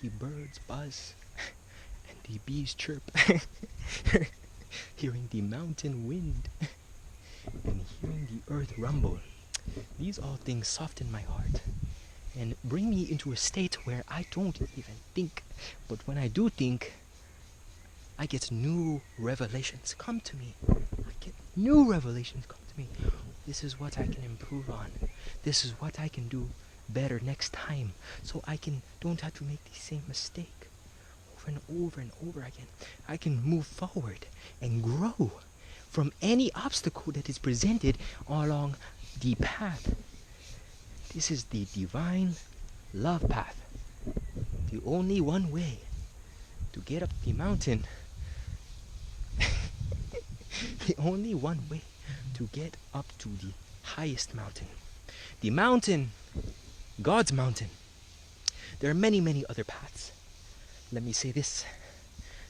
the birds buzz and the bees chirp, hearing the mountain wind and hearing the earth rumble. These all things soften my heart and bring me into a state where I don't even think. But when I do think, I get new revelations come to me. I get new revelations come to me. This is what I can improve on. This is what I can do better next time, so I don't have to make the same mistake over and over and over again. I can move forward and grow from any obstacle that is presented along the path. This is the divine love path. The only one way to get up the mountain. The only one way to get up to the highest mountain. The mountain, God's mountain. There are many, many other paths. Let me say this.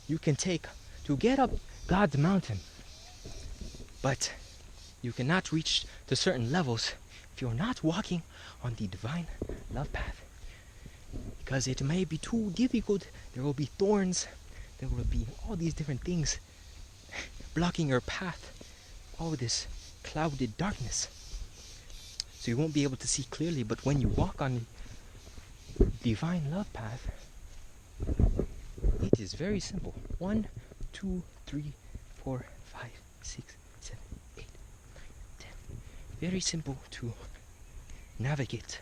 You can take to get up God's mountain, but you cannot reach to certain levels if you're not walking on the divine love path. Because it may be too difficult. There will be thorns. There will be all these different things blocking your path. All this clouded darkness. So you won't be able to see clearly, but when you walk on the divine love path, it is very simple. 1, 2, 3, 4, 5, 6, 7, 8, 9, 10. Very simple to navigate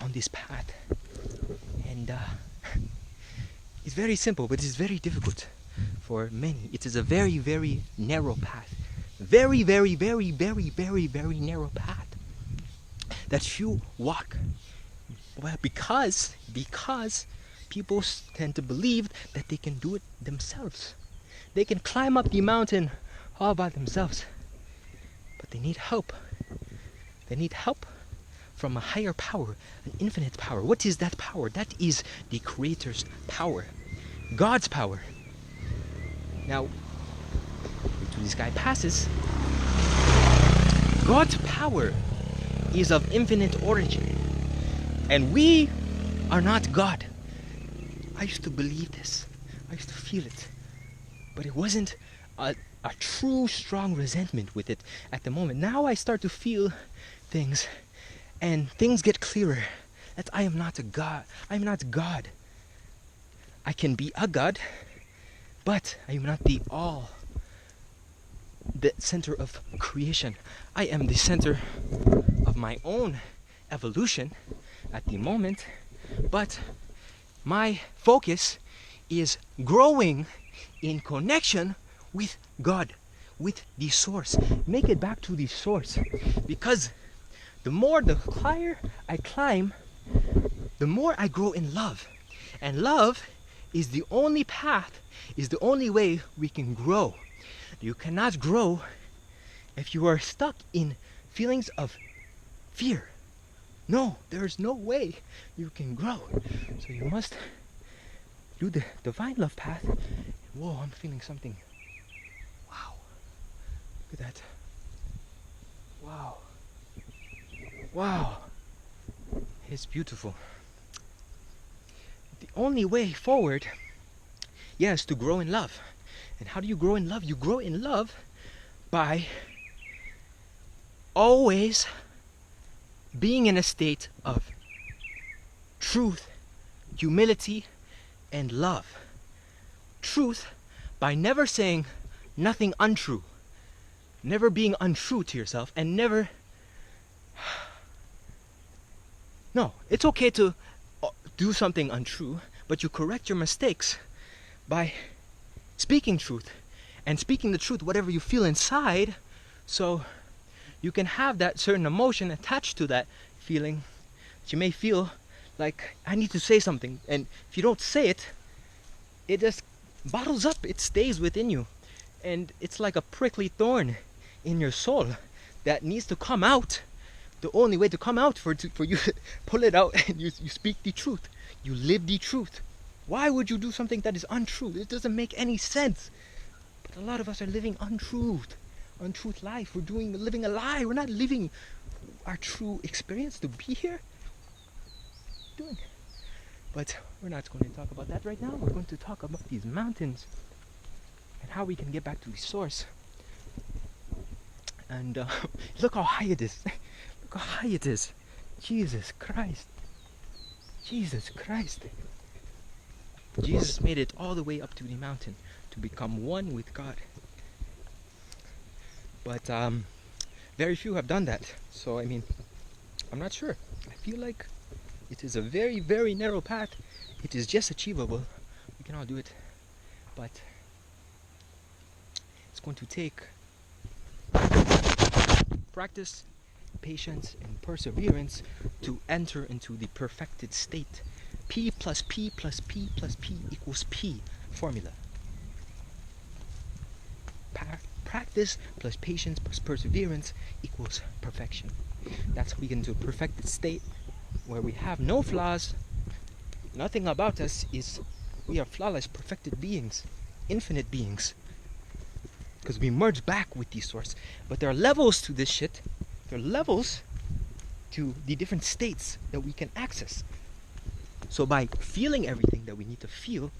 on this path. And it's very simple, but it's very difficult for many. It is a very, very narrow path. Very, very, very, very, very, very narrow path that few walk. Well, because people tend to believe that they can do it themselves. They can climb up the mountain all by themselves. But they need help. They need help from a higher power, an infinite power. What is that power? That is the Creator's power. God's power. Now, until this guy passes, God's power is of infinite origin. And we are not God. I used to believe this. I used to feel it. But it wasn't a true strong resentment with it at the moment. Now I start to feel things, and things get clearer. That I am not a God. I'm not God. I can be a God, but I am not the center of creation. I am the center of my own evolution at the moment, but my focus is growing in connection with God, with the source. Make it back to the source, because the higher I climb, the more I grow in love. And love is the only path, is the only way we can grow. You cannot grow if you are stuck in feelings of fear. No, there is no way you can grow. So you must do the divine love path. Whoa, I'm feeling something. Wow. Look at that. Wow. Wow. It's beautiful. The only way forward, yes, to grow in love. And how do you grow in love? You grow in love by always being in a state of truth, humility, and love. Truth by never saying nothing untrue. Never being untrue to yourself, and never... No, it's okay to do something untrue, but you correct your mistakes by speaking truth, and speaking the truth, whatever you feel inside, so you can have that certain emotion attached to that feeling. You may feel like, I need to say something, and if you don't say it, it just bottles up, it stays within you, and it's like a prickly thorn in your soul that needs to come out. The only way to come out for you to pull it out, and you speak the truth, you live the truth. Why would you do something that is untrue? It doesn't make any sense. But a lot of us are living untruth life. We're living a lie. We're not living our true experience to be here. But we're not going to talk about that right now. We're going to talk about these mountains and how we can get back to the source. And look how high it is. Look how high it is. Jesus Christ. Jesus Christ. Jesus made it all the way up to the mountain to become one with God. But very few have done that. So, I mean, I'm not sure. I feel like it is a very, very narrow path. It is just achievable. We can all do it. But it's going to take practice, patience, and perseverance to enter into the perfected state. P plus P plus P plus P equals P formula. Practice plus patience plus perseverance equals perfection. That's how we get into a perfected state where we have no flaws. Nothing about us is, we are flawless, perfected beings, infinite beings. Because we merge back with the source. But there are levels to this shit. There are levels to the different states that we can access. So by feeling everything that we need to feel,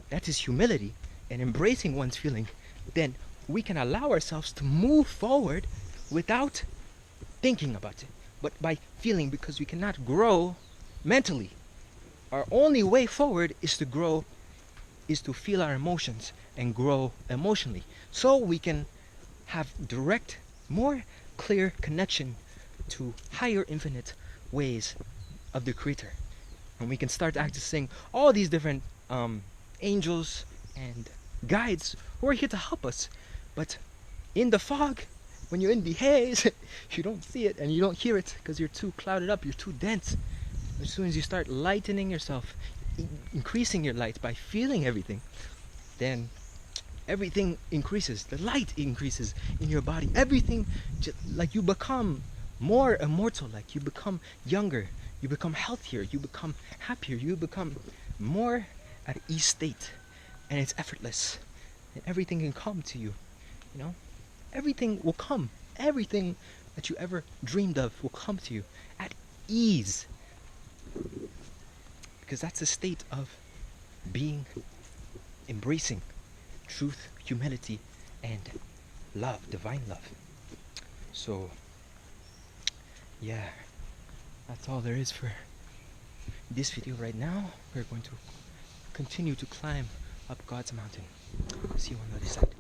that is humility, and embracing one's feeling, then we can allow ourselves to move forward without thinking about it, but by feeling, because we cannot grow mentally. Our only way forward is to grow, is to feel our emotions and grow emotionally, so we can have direct, more clear connection to higher infinite ways of the Creator. And we can start accessing all these different angels and guides who are here to help us. But in the fog, when you're in the haze, you don't see it and you don't hear it because you're too clouded up, you're too dense. As soon as you start lightening yourself, increasing your light by feeling everything, then everything increases. The light increases in your body. Everything, like you become more immortal, like you become younger, you become healthier, you become happier, you become more at ease state, and it's effortless, and everything can come to you. You know, everything will come. Everything that you ever dreamed of will come to you at ease, because that's a state of being, embracing truth, humility, and love, divine love. So yeah, that's all there is for this video right now. We're going to continue to climb up God's mountain. See you on the other side.